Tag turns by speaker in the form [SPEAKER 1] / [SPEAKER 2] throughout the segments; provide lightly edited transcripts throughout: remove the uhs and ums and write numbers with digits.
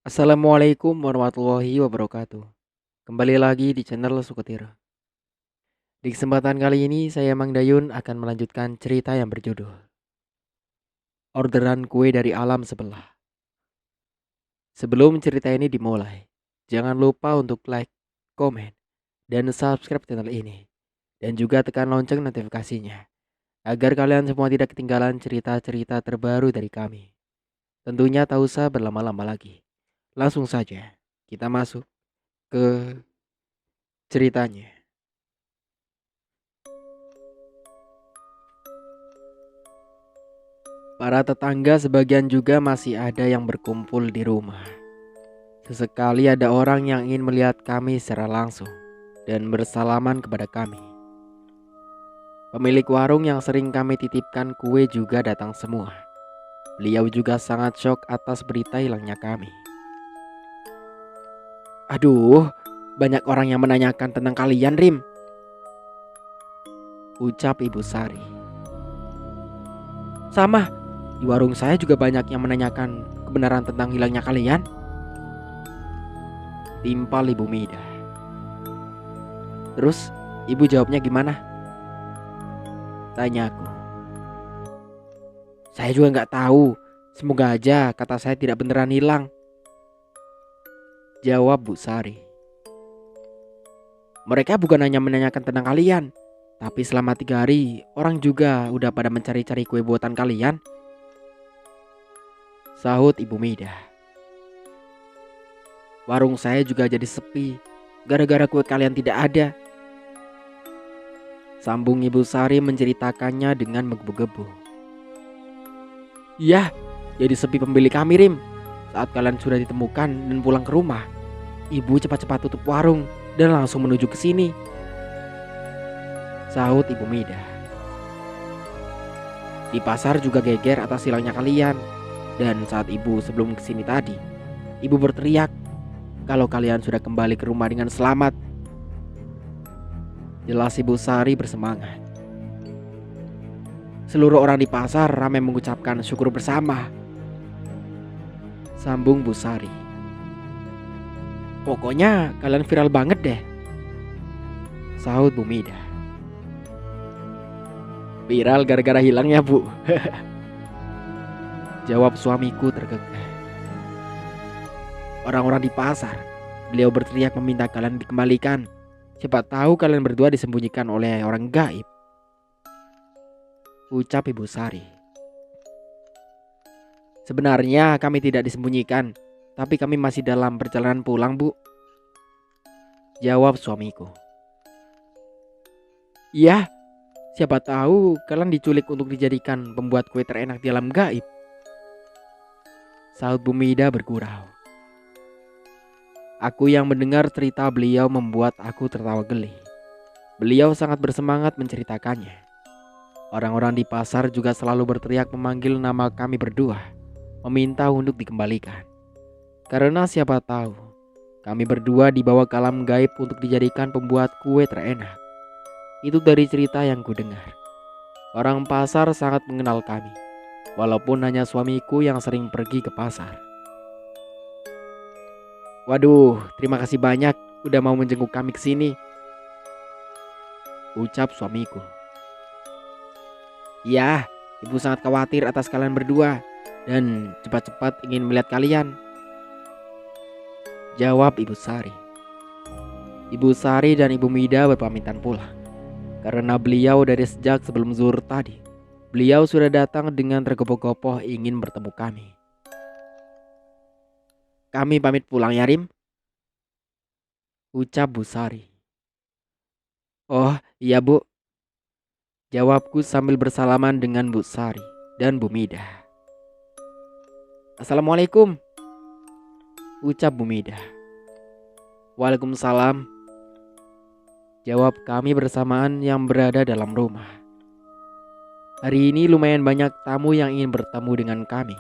[SPEAKER 1] Assalamualaikum warahmatullahi wabarakatuh. Kembali lagi di channel Suketir. Di kesempatan kali ini saya Mang Dayun akan melanjutkan cerita yang berjudul Orderan Kue dari Alam Sebelah. Sebelum cerita ini dimulai, jangan lupa untuk like, komen, dan subscribe channel ini. Dan juga tekan lonceng notifikasinya agar kalian semua tidak ketinggalan cerita-cerita terbaru dari kami. Tentunya tak usah berlama-lama lagi. Langsung saja kita masuk ke ceritanya. Para tetangga sebagian juga masih ada yang berkumpul di rumah. Sesekali ada orang yang ingin melihat kami secara langsung dan bersalaman kepada kami. Pemilik warung yang sering kami titipkan kue juga datang semua. Beliau juga sangat shock atas berita hilangnya kami. Aduh, banyak orang yang menanyakan tentang kalian, Rim, ucap Ibu Sari. Sama, di warung saya juga banyak yang menanyakan kebenaran tentang hilangnya kalian, timpal Ibu Mida. Terus ibu jawabnya gimana? Tanyaku. Saya juga nggak tahu. Semoga aja kata saya tidak beneran hilang, jawab Bu Sari. Mereka bukan hanya menanyakan tentang kalian, tapi selama 3 hari orang juga udah pada mencari-cari kue buatan kalian, sahut Ibu Mida. Warung saya juga jadi sepi gara-gara kue kalian tidak ada, sambung Ibu Sari menceritakannya dengan menggebu-gebu. Iya, jadi sepi pembeli kami, Rim. Saat kalian sudah ditemukan dan pulang ke rumah, ibu cepat-cepat tutup warung dan langsung menuju ke sini, sahut Ibu Mida. Di pasar juga geger atas hilangnya kalian. Dan saat ibu sebelum kesini tadi, ibu berteriak kalau kalian sudah kembali ke rumah dengan selamat. Jelas Ibu Sari bersemangat. Seluruh orang di pasar ramai mengucapkan syukur bersama, sambung Bu Sari. Pokoknya kalian viral banget deh, sahut Bu Mida. Viral gara-gara hilangnya, Bu, jawab suamiku tergegah. Orang-orang di pasar, beliau berteriak meminta kalian dikembalikan. Siapa tahu kalian berdua disembunyikan oleh orang gaib, ucap Ibu Sari. Sebenarnya kami tidak disembunyikan, tapi kami masih dalam perjalanan pulang, Bu, jawab suamiku. Iya, siapa tahu kalian diculik untuk dijadikan pembuat kue terenak di alam gaib, sahut Bu Mida bergurau. Aku yang mendengar cerita beliau membuat aku tertawa geli. Beliau sangat bersemangat menceritakannya. Orang-orang di pasar juga selalu berteriak memanggil nama kami berdua, meminta untuk dikembalikan. Karena siapa tahu kami berdua dibawa ke alam gaib untuk dijadikan pembuat kue terenak. Itu dari cerita yang kudengar. Orang pasar sangat mengenal kami, walaupun hanya suamiku yang sering pergi ke pasar. Waduh, terima kasih banyak udah mau menjenguk kami ke sini, ucap suamiku. Iya, ibu sangat khawatir atas kalian berdua dan cepat-cepat ingin melihat kalian, jawab Ibu Sari. Ibu Sari dan Ibu Mida berpamitan pulang karena beliau dari sejak sebelum zuhur tadi. Beliau sudah datang dengan tergopoh-gopoh ingin bertemu kami. Kami pamit pulang ya, Rim, ucap Bu Sari. Oh iya, Bu, jawabku sambil bersalaman dengan Bu Sari dan Bu Mida. Assalamualaikum, ucap Bu Mida. Waalaikumsalam, jawab kami bersamaan yang berada dalam rumah. Hari ini lumayan banyak tamu yang ingin bertemu dengan kami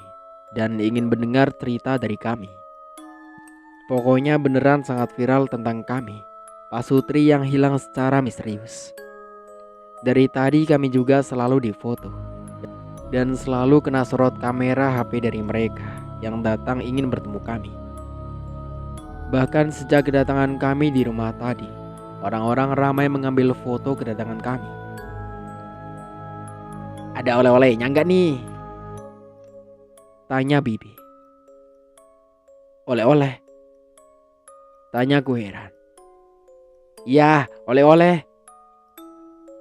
[SPEAKER 1] dan ingin mendengar cerita dari kami. Pokoknya beneran sangat viral tentang kami, Pak Sutri yang hilang secara misterius. Dari tadi kami juga selalu difoto dan selalu kena sorot kamera HP dari mereka yang datang ingin bertemu kami. Bahkan sejak kedatangan kami di rumah tadi, orang-orang ramai mengambil foto kedatangan kami. "Ada oleh-olehnya nggak nih?" tanya Bibi. "Oleh-oleh?" tanyaku heran. "Ya, oleh-oleh,"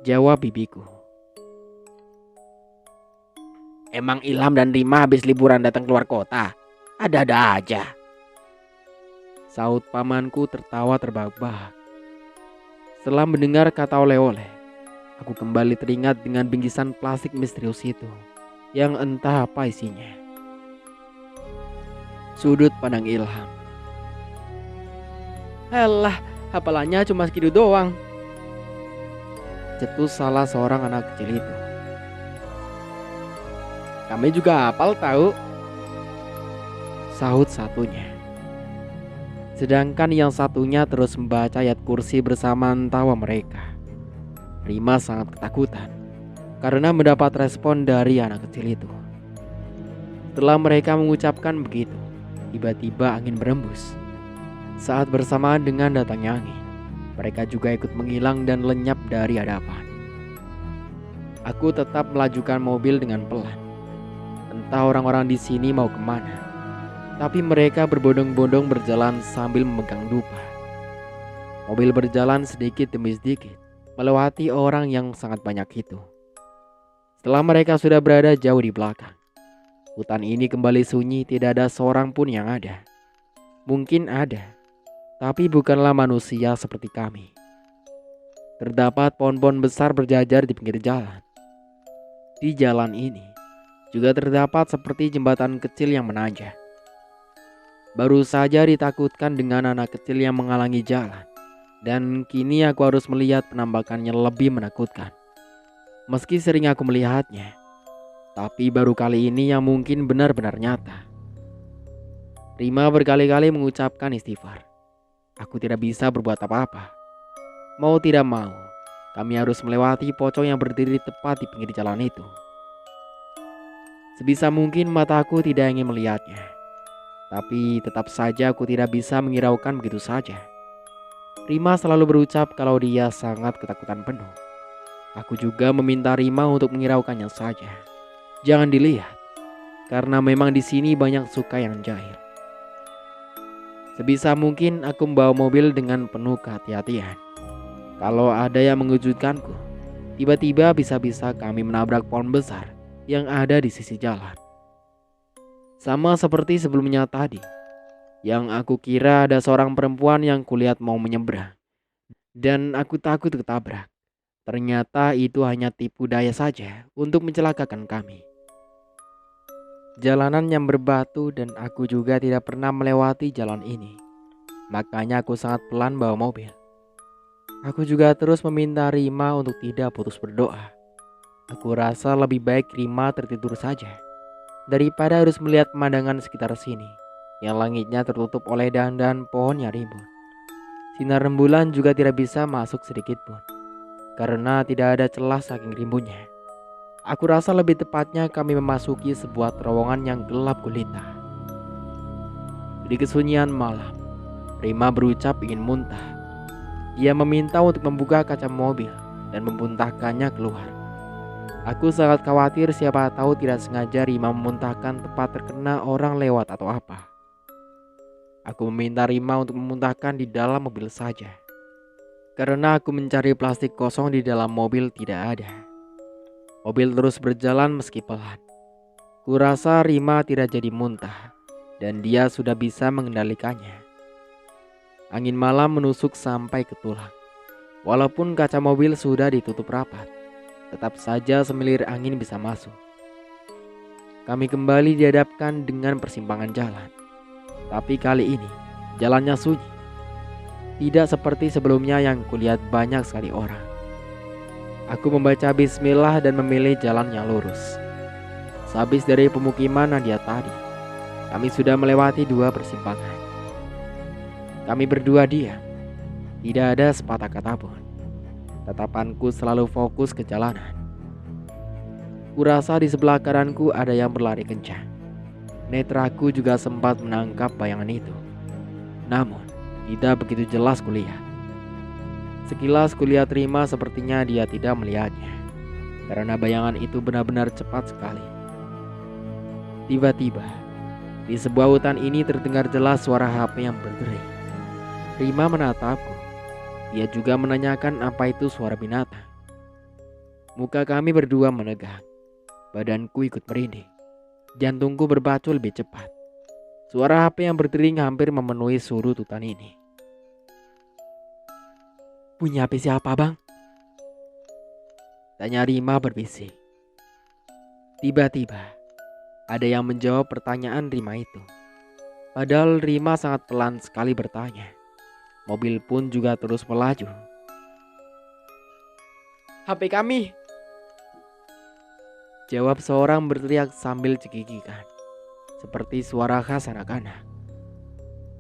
[SPEAKER 1] jawab bibiku. "Emang Ilham dan Rima habis liburan datang keluar kota? Ada-ada aja," saut pamanku tertawa terbahak-bahak. Setelah mendengar kata oleh-oleh, aku kembali teringat dengan bingkisan plastik misterius itu yang entah apa isinya. Sudut pandang Ilham. "Alah, hafalannya cuma segitu doang," cetus salah seorang anak kecil itu. "Kami juga hafal tahu," sahut satunya. Sedangkan yang satunya terus membaca ayat kursi bersamaan tawa mereka. Rima sangat ketakutan karena mendapat respon dari anak kecil itu. Setelah mereka mengucapkan begitu, tiba-tiba angin berembus. Saat bersamaan dengan datangnya angin, mereka juga ikut menghilang dan lenyap dari hadapan. Aku tetap melajukan mobil dengan pelan. Entah orang-orang di sini mau kemana, tapi mereka berbondong-bondong berjalan sambil memegang dupa. Mobil berjalan sedikit demi sedikit, melewati orang yang sangat banyak itu. Setelah mereka sudah berada jauh di belakang, hutan ini kembali sunyi, tidak ada seorang pun yang ada. Mungkin ada, tapi bukanlah manusia seperti kami. Terdapat pohon-pohon besar berjajar di pinggir jalan. Di jalan ini juga terdapat seperti jembatan kecil yang menanjak. Baru saja ditakutkan dengan anak kecil yang menghalangi jalan, dan kini aku harus melihat penampakannya lebih menakutkan. Meski sering aku melihatnya, tapi baru kali ini yang mungkin benar-benar nyata. Rima berkali-kali mengucapkan istighfar. Aku tidak bisa berbuat apa-apa. Mau tidak mau, kami harus melewati pocong yang berdiri tepat di pinggir jalan itu. Sebisa mungkin mataku tidak ingin melihatnya, tapi tetap saja aku tidak bisa menghiraukan begitu saja. Rima selalu berucap kalau dia sangat ketakutan penuh. Aku juga meminta Rima untuk menghiraukannya saja. Jangan dilihat, karena memang di sini banyak suka yang jahil. Sebisa mungkin aku membawa mobil dengan penuh kehati-hatian. Kalau ada yang mengejutkanku, tiba-tiba bisa-bisa kami menabrak pohon besar yang ada di sisi jalan. Sama seperti sebelumnya tadi, yang aku kira ada seorang perempuan yang kulihat mau menyeberang, dan aku takut ketabrak. Ternyata itu hanya tipu daya saja untuk mencelakakan kami. Jalanan yang berbatu dan aku juga tidak pernah melewati jalan ini. Makanya aku sangat pelan bawa mobil. Aku juga terus meminta Rima untuk tidak putus berdoa. Aku rasa lebih baik Rima tertidur saja daripada harus melihat pemandangan sekitar sini yang langitnya tertutup oleh dahan-dahan pohon yang rimbun. Sinar rembulan juga tidak bisa masuk sedikit pun karena tidak ada celah saking rimbunnya. Aku rasa lebih tepatnya kami memasuki sebuah terowongan yang gelap gulita. Di kesunyian malam, Rima berucap ingin muntah. Dia meminta untuk membuka kaca mobil dan memuntahkannya keluar. Aku sangat khawatir siapa tahu tidak sengaja Rima memuntahkan tepat terkena orang lewat atau apa. Aku meminta Rima untuk memuntahkan di dalam mobil saja, karena aku mencari plastik kosong di dalam mobil tidak ada. Mobil terus berjalan meski pelan. Kurasa Rima tidak jadi muntah dan dia sudah bisa mengendalikannya. Angin malam menusuk sampai ke tulang. Walaupun kaca mobil sudah ditutup rapat, tetap saja semilir angin bisa masuk. Kami kembali dihadapkan dengan persimpangan jalan. Tapi kali ini jalannya sunyi. Tidak seperti sebelumnya yang kulihat banyak sekali orang. Aku membaca bismillah dan memilih jalan yang lurus. Sehabis dari pemukiman Nadia tadi, kami sudah melewati 2 persimpangan. Kami berdua diam. Tidak ada sepatah kata pun. Tatapanku selalu fokus ke jalanan. Kurasa di sebelah kananku ada yang berlari kencang. Netraku juga sempat menangkap bayangan itu. Namun, tidak begitu jelas kulihat. Sekilas kulihat Rima, sepertinya dia tidak melihatnya, karena bayangan itu benar-benar cepat sekali. Tiba-tiba, di sebuah hutan ini terdengar jelas suara HP yang berdering. Rima menatapku. Dia juga menanyakan apa itu suara binatang. Muka kami berdua menegang. Badanku ikut merinding. Jantungku berpacu lebih cepat. Suara HP yang berdering hampir memenuhi surut hutan ini. "Punya HP siapa, Bang?" tanya Rima berbisik. Tiba-tiba, ada yang menjawab pertanyaan Rima itu. Padahal Rima sangat pelan sekali bertanya. Mobil pun juga terus melaju. "HP kami!" jawab seorang berteriak sambil cekikikan, seperti suara khas anak-anak.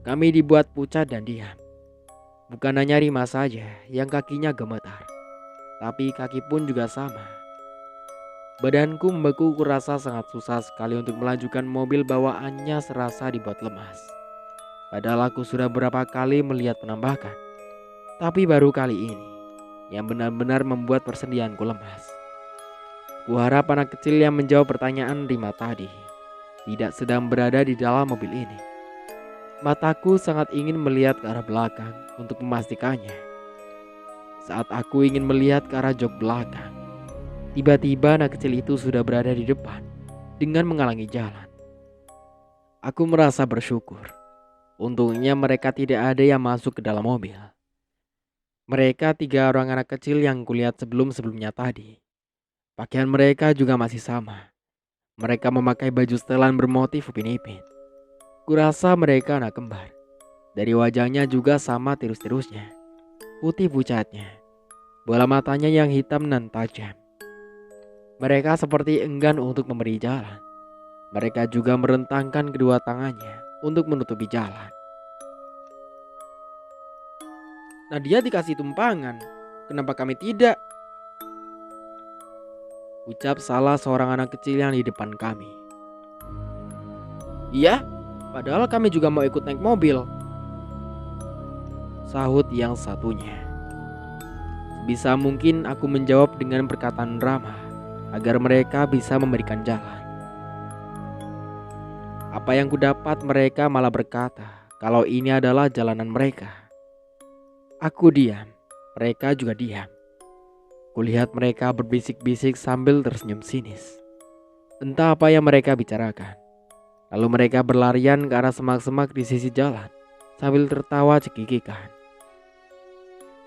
[SPEAKER 1] Kami dibuat pucat dan diam. Bukan hanya Rima saja yang kakinya gemetar, tapi kaki pun juga sama. Badanku membeku, kurasa sangat susah sekali untuk melajukan mobil, bawaannya serasa dibuat lemas. Padahal aku sudah berapa kali melihat penambakan, tapi baru kali ini yang benar-benar membuat persendianku lemas. Kuharap anak kecil yang menjawab pertanyaan Rima tadi tidak sedang berada di dalam mobil ini. Mataku sangat ingin melihat ke arah belakang untuk memastikannya. Saat aku ingin melihat ke arah jok belakang, tiba-tiba anak kecil itu sudah berada di depan dengan menghalangi jalan. Aku merasa bersyukur. Untungnya mereka tidak ada yang masuk ke dalam mobil. Mereka 3 orang anak kecil yang kulihat sebelum-sebelumnya tadi. Pakaian mereka juga masih sama. Mereka memakai baju setelan bermotif Upin Ipin. Kurasa mereka anak kembar. Dari wajahnya juga sama tirus-tirusnya. Putih pucatnya. Bola matanya yang hitam dan tajam. Mereka seperti enggan untuk memberi jalan. Mereka juga merentangkan kedua tangannya untuk menutupi jalan. "Nadia dikasih tumpangan, kenapa kami tidak?" ucap salah seorang anak kecil yang di depan kami. "Iya, padahal kami juga mau ikut naik mobil," sahut yang satunya. Sebisa mungkin aku menjawab dengan perkataan ramah agar mereka bisa memberikan jalan. Apa yang kudapat, mereka malah berkata kalau ini adalah jalanan mereka. Aku diam, mereka juga diam. Kulihat mereka berbisik-bisik sambil tersenyum sinis. Entah apa yang mereka bicarakan. Lalu mereka berlarian ke arah semak-semak di sisi jalan sambil tertawa cekikikan.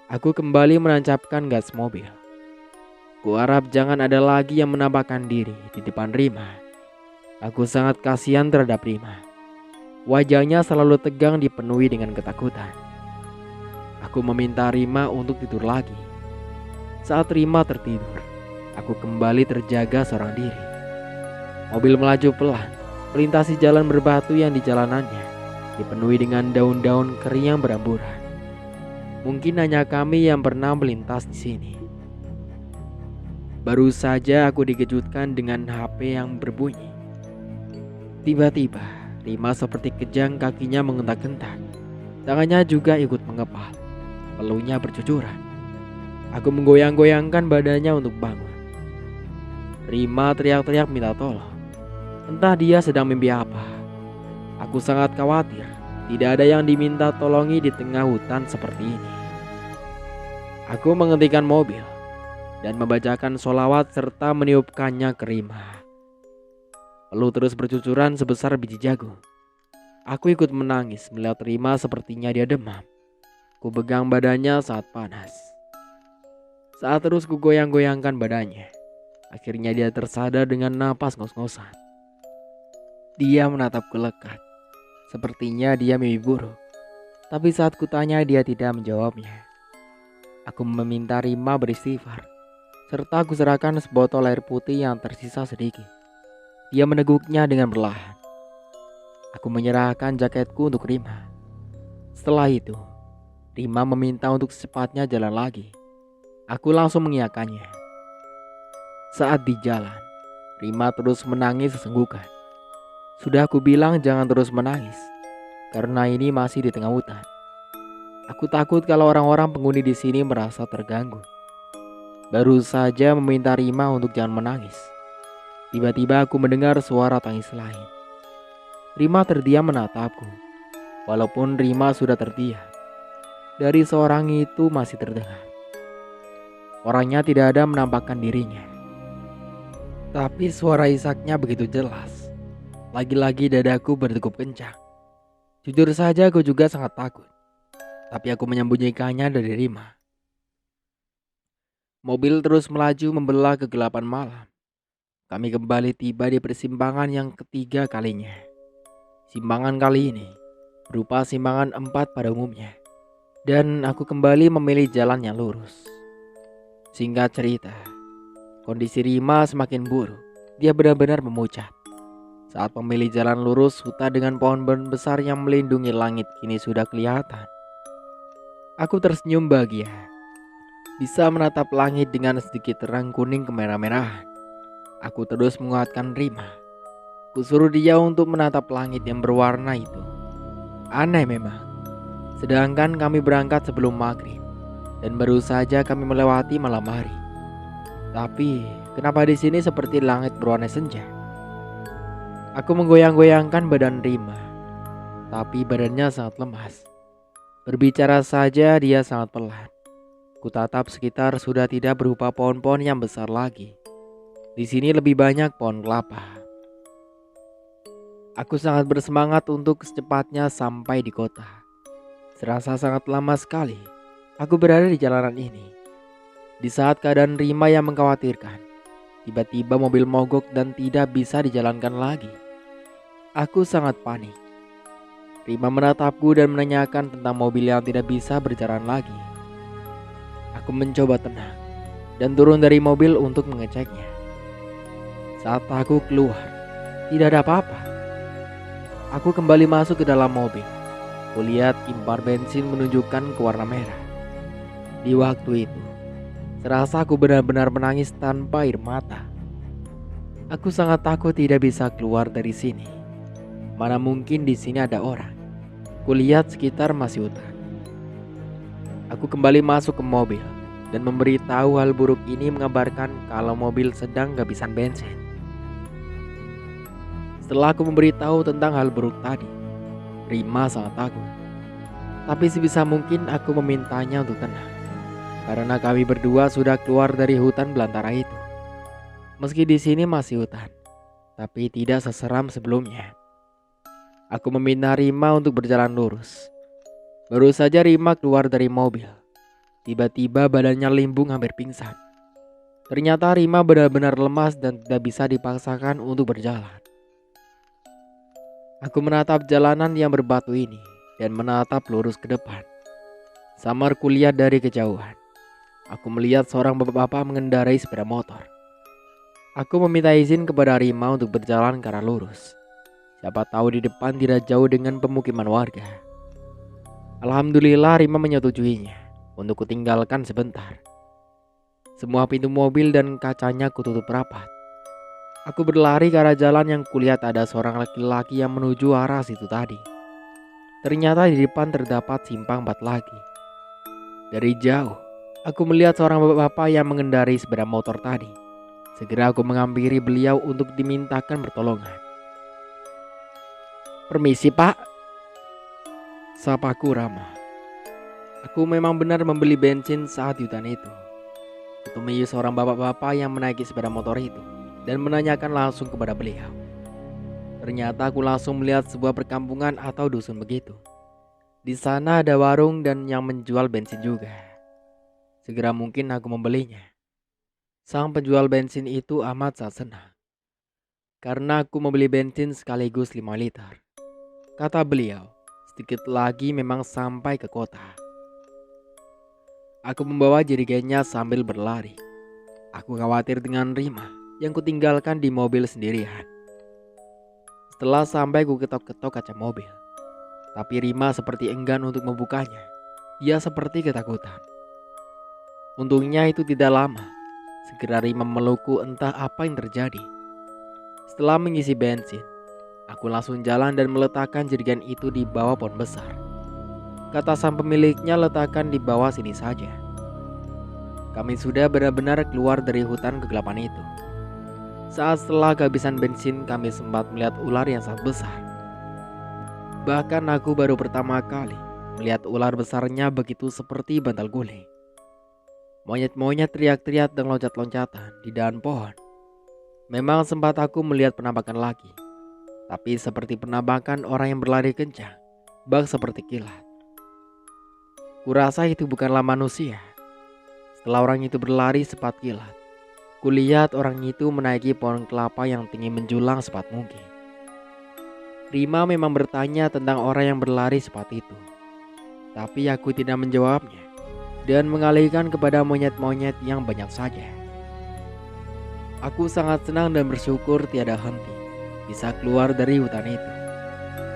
[SPEAKER 1] Aku kembali menancapkan gas mobil. Kuharap jangan ada lagi yang menampakkan diri di depan Rima. Aku sangat kasihan terhadap Rima. Wajahnya selalu tegang, dipenuhi dengan ketakutan. Aku meminta Rima untuk tidur lagi. Saat Rima tertidur, aku kembali terjaga seorang diri. Mobil melaju pelan, melintasi jalan berbatu yang di jalanannya dipenuhi dengan daun-daun kering yang beramburan. Mungkin hanya kami yang pernah melintas di sini. Baru saja aku dikejutkan dengan HP yang berbunyi. Tiba-tiba, Rima seperti kejang, kakinya mengentak-kentak. Tangannya juga ikut mengepal. Peluhnya bercucuran. Aku menggoyang-goyangkan badannya untuk bangun. Rima teriak-teriak minta tolong. Entah dia sedang mimpi apa. Aku sangat khawatir. Tidak ada yang diminta tolongi di tengah hutan seperti ini. Aku menghentikan mobil dan membacakan sholawat serta meniupkannya ke Rima. Peluh terus bercucuran sebesar biji jagung. Aku ikut menangis melihat Rima sepertinya dia demam. Ku pegang badannya saat panas. Saat terus ku goyang-goyangkan badannya, akhirnya dia tersadar dengan napas ngos-ngosan. Dia menatapku lekat. Sepertinya dia mimpi buruk. Tapi saat kutanya, dia tidak menjawabnya. Aku meminta Rima beristighfar, serta aku serahkan sebotol air putih yang tersisa sedikit. Dia meneguknya dengan perlahan. Aku menyerahkan jaketku untuk Rima. Setelah itu, Rima meminta untuk secepatnya jalan lagi. Aku langsung mengiyakannya. Saat di jalan, Rima terus menangis sesenggukan. Sudah aku bilang jangan terus menangis, karena ini masih di tengah hutan. Aku takut kalau orang-orang penghuni di sini merasa terganggu. Baru saja meminta Rima untuk jangan menangis. Tiba-tiba aku mendengar suara tangis lain. Rima terdiam menatapku. Walaupun Rima sudah terdiam, dari seorang itu masih terdengar. Orangnya tidak ada menampakkan dirinya, tapi suara isaknya begitu jelas. Lagi-lagi dadaku berdegup kencang. Jujur saja aku juga sangat takut, tapi aku menyembunyikannya dari Rima. Mobil terus melaju membelah kegelapan malam. Kami kembali tiba di persimpangan yang ketiga kalinya. Simpangan kali ini berupa simpangan 4 pada umumnya, dan aku kembali memilih jalan yang lurus. Singkat cerita, kondisi Rima semakin buruk. Dia benar-benar memucat. Saat memilih jalan lurus, hutan dengan pohon besar yang melindungi langit kini sudah kelihatan. Aku tersenyum bahagia, bisa menatap langit dengan sedikit terang kuning kemerah-merahan. Aku terus menguatkan Rima. Kusuruh dia untuk menatap langit yang berwarna itu. Aneh memang. Sedangkan kami berangkat sebelum maghrib, dan baru saja kami melewati malam hari. Tapi kenapa di sini seperti langit berwarna senja? Aku menggoyang-goyangkan badan Rima, tapi badannya sangat lemas. Berbicara saja dia sangat pelan. Kutatap sekitar sudah tidak berupa pohon-pohon yang besar lagi. Di sini lebih banyak pohon kelapa. Aku sangat bersemangat untuk secepatnya sampai di kota. Serasa sangat lama sekali aku berada di jalanan ini. Di saat keadaan Rima yang mengkhawatirkan, tiba-tiba mobil mogok dan tidak bisa dijalankan lagi. Aku sangat panik. Rima menatapku dan menanyakan tentang mobil yang tidak bisa berjalan lagi. Aku mencoba tenang dan turun dari mobil untuk mengeceknya. Saat aku keluar, tidak ada apa-apa. Aku kembali masuk ke dalam mobil. Kulihat impar bensin menunjukkan ke warna merah. Di waktu itu, serasa aku benar-benar menangis tanpa air mata. Aku sangat takut tidak bisa keluar dari sini. Mana mungkin di sini ada orang. Kulihat sekitar masih hutan. Aku kembali masuk ke mobil dan memberitahu hal buruk ini, mengabarkan kalau mobil sedang kehabisan bensin. Setelah aku memberitahu tentang hal buruk tadi, Rima sangat takut. Tapi sebisa mungkin aku memintanya untuk tenang, karena kami berdua sudah keluar dari hutan belantara itu. Meski di sini masih hutan, tapi tidak seseram sebelumnya. Aku meminta Rima untuk berjalan lurus. Baru saja Rima keluar dari mobil, tiba-tiba badannya limbung hampir pingsan. Ternyata Rima benar-benar lemas dan tidak bisa dipaksakan untuk berjalan. Aku menatap jalanan yang berbatu ini dan menatap lurus ke depan. Samar kulihat dari kejauhan. Aku melihat seorang bapak-bapak mengendarai sepeda motor. Aku meminta izin kepada Rima untuk berjalan ke arah lurus. Siapa tahu di depan tidak jauh dengan pemukiman warga. Alhamdulillah Rima menyetujuinya untuk kutinggalkan sebentar. Semua pintu mobil dan kacanya kututup rapat. Aku berlari ke arah jalan yang kulihat ada seorang laki-laki yang menuju arah situ tadi. Ternyata di depan terdapat simpang 4 lagi. Dari jauh, aku melihat seorang bapak-bapak yang mengendarai sepeda motor tadi. Segera aku menghampiri beliau untuk dimintakan pertolongan. "Permisi Pak," sapaku ramah. Aku memang benar membeli bensin saat di hutan itu. Kutemui seorang bapak-bapak yang menaiki sepeda motor itu dan menanyakan langsung kepada beliau. Ternyata aku langsung melihat sebuah perkampungan atau dusun begitu. Di sana ada warung dan yang menjual bensin juga. Segera mungkin aku membelinya. Sang penjual bensin itu amat sangat senang, karena aku membeli bensin sekaligus 5 liter. Kata beliau, sedikit lagi memang sampai ke kota. Aku membawa jerigennya sambil berlari. Aku khawatir dengan Rima yang kutinggalkan di mobil sendirian. Setelah sampai ku ketok-ketok kaca mobil, tapi Rima seperti enggan untuk membukanya. Ia seperti ketakutan. Untungnya itu tidak lama. Segera Rima memelukku, entah apa yang terjadi. Setelah mengisi bensin, aku langsung jalan dan meletakkan jerigen itu di bawah pohon besar. kata sang pemiliknya, letakkan di bawah sini saja. Kami sudah benar-benar keluar dari hutan kegelapan itu. Saat setelah kehabisan bensin, kami sempat melihat ular yang sangat besar. Bahkan aku baru pertama kali melihat ular besarnya begitu seperti bantal guling. Monyet-monyet teriak-teriak dan loncat-loncatan di dahan pohon. Memang sempat aku melihat penampakan lagi, tapi seperti penampakan orang yang berlari kencang, bak seperti kilat. Kurasa itu bukanlah manusia. Setelah orang itu berlari cepat kilat, kulihat orang itu menaiki pohon kelapa yang tinggi menjulang cepat mungkin. Rima memang bertanya tentang orang yang berlari cepat itu, tapi aku tidak menjawabnya dan mengalihkan kepada monyet-monyet yang banyak saja. Aku sangat senang dan bersyukur tiada henti bisa keluar dari hutan itu.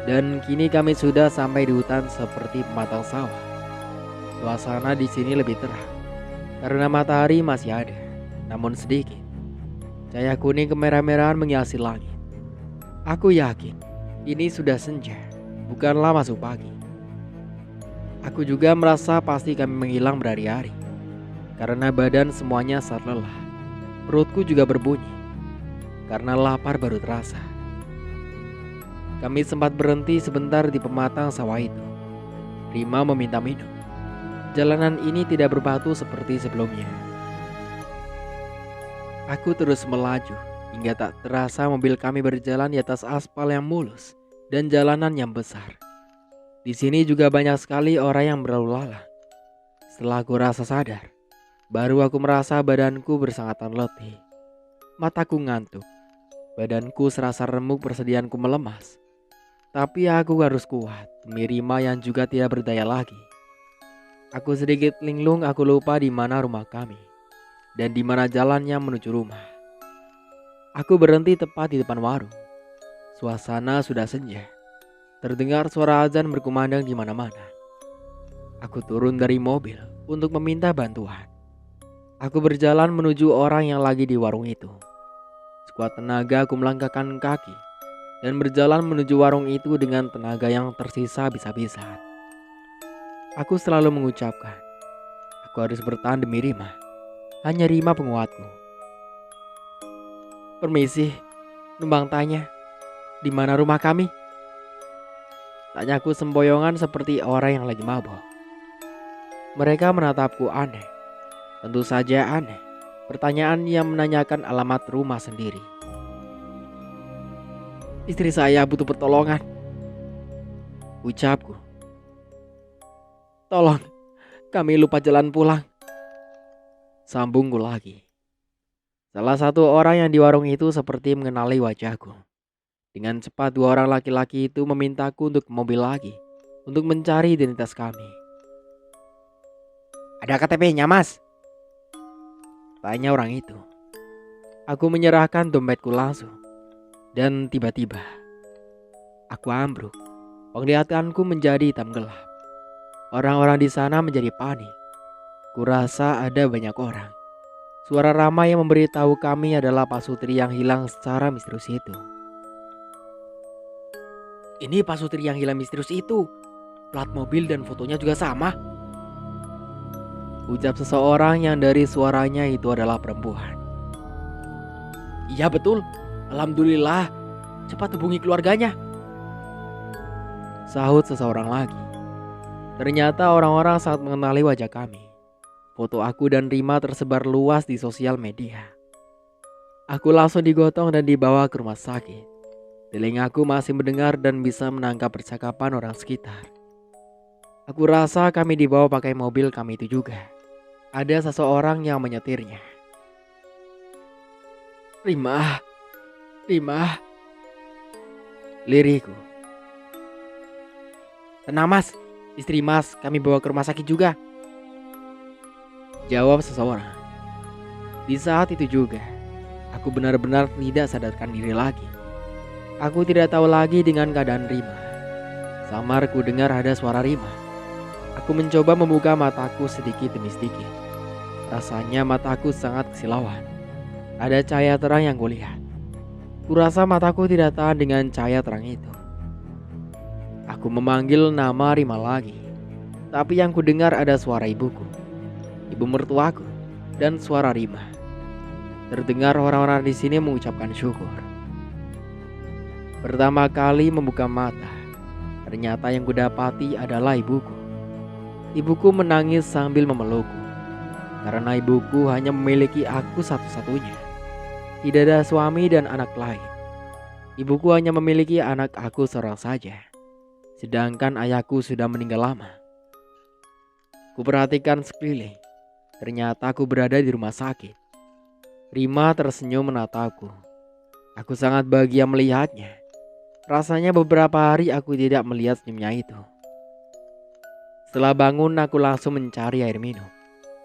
[SPEAKER 1] Dan kini kami sudah sampai di hutan seperti pematang sawah. Suasana di sini lebih terang karena matahari masih ada, namun sedikit. Cahaya kuning kemerah-merahan menghiasi langit. Aku yakin ini sudah senja, bukanlah masuk pagi. Aku juga merasa pasti kami menghilang berhari-hari karena badan semuanya sangat lelah. Perutku juga berbunyi karena lapar baru terasa. Kami sempat berhenti sebentar di pematang sawah itu. Rima meminta minum. Jalanan ini tidak berbatu seperti sebelumnya. Aku terus melaju hingga tak terasa mobil kami berjalan di atas aspal yang mulus dan jalanan yang besar. Di sini juga banyak sekali orang yang berlalu lalang. Setelah aku rasa sadar, baru aku merasa badanku bersangatan letih. Mataku ngantuk, badanku serasa remuk, persediaanku melemas. Tapi aku harus kuat demi Rima yang juga tidak berdaya lagi. Aku sedikit linglung, aku lupa di mana rumah kami dan di mana jalannya menuju rumah. Aku berhenti tepat di depan warung. Suasana sudah senja. Terdengar suara azan berkumandang di mana-mana. Aku turun dari mobil untuk meminta bantuan. Aku berjalan menuju orang yang lagi di warung itu. Sekuat tenaga aku melangkahkan kaki dan berjalan menuju warung itu dengan tenaga yang tersisa habis-habisan. Aku selalu mengucapkan, aku harus bertahan demi Rima. Hanya Rima penguatku. Permisi, numpang tanya, di mana rumah kami? Tanyaku sempoyongan seperti orang yang lagi mabuk. Mereka menatapku aneh. Tentu saja aneh. Pertanyaan yang menanyakan alamat rumah sendiri. Istri saya butuh pertolongan, ucapku. Tolong, kami lupa jalan pulang, sambungku lagi. Salah satu orang yang di warung itu seperti mengenali wajahku. Dengan cepat dua orang laki-laki itu memintaku untuk ke mobil lagi untuk mencari identitas kami. Ada KTP-nya, Mas? Tanya orang itu. Aku menyerahkan dompetku langsung. Dan tiba-tiba aku ambruk. Penglihatanku menjadi hitam gelap. Orang-orang di sana menjadi panik. Kurasa ada banyak orang. Suara ramai yang memberitahu kami adalah Pak Sutri yang hilang secara misterius itu. Ini Pak Sutri yang hilang misterius itu. Plat mobil dan fotonya juga sama, ucap seseorang yang dari suaranya itu adalah perempuan. Iya betul, alhamdulillah. Cepat hubungi keluarganya, sahut seseorang lagi. Ternyata orang-orang sangat mengenali wajah kami. Foto aku dan Rima tersebar luas di sosial media. Aku langsung digotong dan dibawa ke rumah sakit. Telingaku masih mendengar dan bisa menangkap percakapan orang sekitar. Aku rasa kami dibawa pakai mobil kami itu juga. Ada seseorang yang menyetirnya. Rima, liriku. Tenang Mas, istri Mas kami bawa ke rumah sakit juga, jawab seseorang. Di saat itu juga, aku benar-benar tidak sadarkan diri lagi. Aku tidak tahu lagi dengan keadaan Rima. Samar ku dengar ada suara Rima. Aku mencoba membuka mataku sedikit demi sedikit. Rasanya mataku sangat kesilauan. Ada cahaya terang yang kulihat. Kurasa mataku tidak tahan dengan cahaya terang itu. Aku memanggil nama Rima lagi. Tapi yang kudengar ada suara ibuku, ibu mertuaku, dan suara Rima. Terdengar orang-orang di sini mengucapkan syukur. Pertama kali membuka mata, ternyata yang kudapati adalah ibuku. Ibuku menangis sambil memelukku, karena ibuku hanya memiliki aku satu-satunya. Tidak ada suami dan anak lain. Ibuku hanya memiliki anak aku seorang saja, sedangkan ayahku sudah meninggal lama. Kuperhatikan sekeliling, ternyata aku berada di rumah sakit. Rima tersenyum menatapku. Aku sangat bahagia melihatnya. Rasanya beberapa hari aku tidak melihat senyumnya itu. Setelah bangun, aku langsung mencari air minum.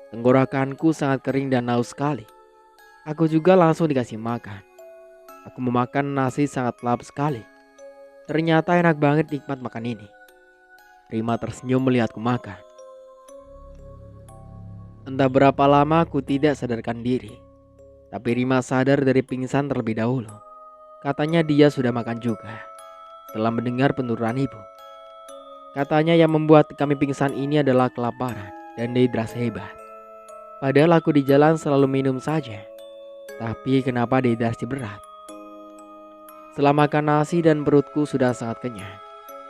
[SPEAKER 1] Tenggorokanku sangat kering dan haus sekali. Aku juga langsung dikasih makan. Aku memakan nasi sangat lahap sekali. Ternyata enak banget nikmat makan ini. Rima tersenyum melihatku makan. Entah berapa lama aku tidak sadarkan diri, tapi Rima sadar dari pingsan terlebih dahulu. Katanya dia sudah makan juga. Setelah mendengar penurunan ibu, katanya yang membuat kami pingsan ini adalah kelaparan dan dehidrasi hebat. Padahal aku di jalan selalu minum saja. Tapi kenapa dehidrasi berat? Setelah makan nasi dan perutku sudah sangat kenyang,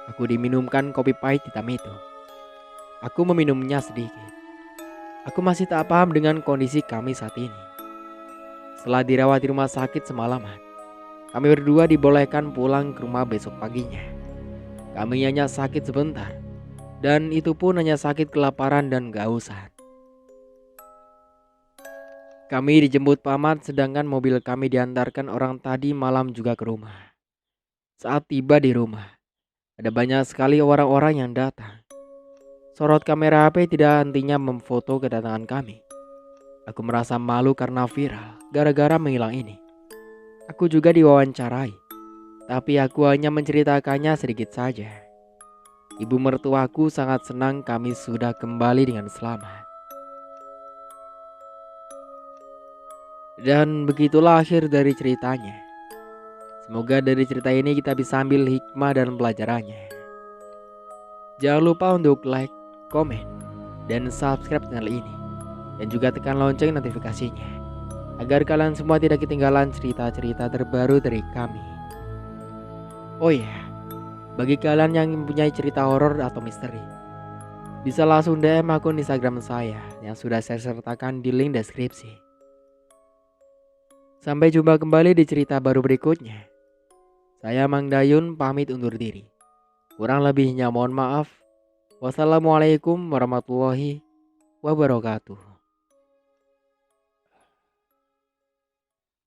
[SPEAKER 1] aku diminumkan kopi pahit hitam itu. Aku meminumnya sedikit. Aku masih tak paham dengan kondisi kami saat ini. Setelah dirawat di rumah sakit semalaman, kami berdua dibolehkan pulang ke rumah besok paginya. Kami hanya sakit sebentar, dan itu pun hanya sakit kelaparan dan kehausan. Kami dijemput paman, sedangkan mobil kami diantarkan orang tadi malam juga ke rumah. Saat tiba di rumah, ada banyak sekali orang-orang yang datang. Sorot kamera HP tidak hentinya memfoto kedatangan kami. Aku merasa malu karena viral gara-gara menghilang ini. Aku juga diwawancarai, tapi aku hanya menceritakannya sedikit saja. Ibu mertuaku sangat senang kami sudah kembali dengan selamat. Dan begitulah akhir dari ceritanya. Semoga dari cerita ini kita bisa ambil hikmah dan pelajarannya. Jangan lupa untuk like, komen, dan subscribe channel ini. Dan juga tekan lonceng notifikasinya, agar kalian semua tidak ketinggalan cerita-cerita terbaru dari kami. Oh ya, bagi kalian yang mempunyai cerita horor atau misteri, bisa langsung DM akun Instagram saya yang sudah saya sertakan di link deskripsi. Sampai jumpa kembali di cerita baru berikutnya. Saya Mang Dayun pamit undur diri. Kurang lebihnya mohon maaf. Wassalamualaikum warahmatullahi wabarakatuh.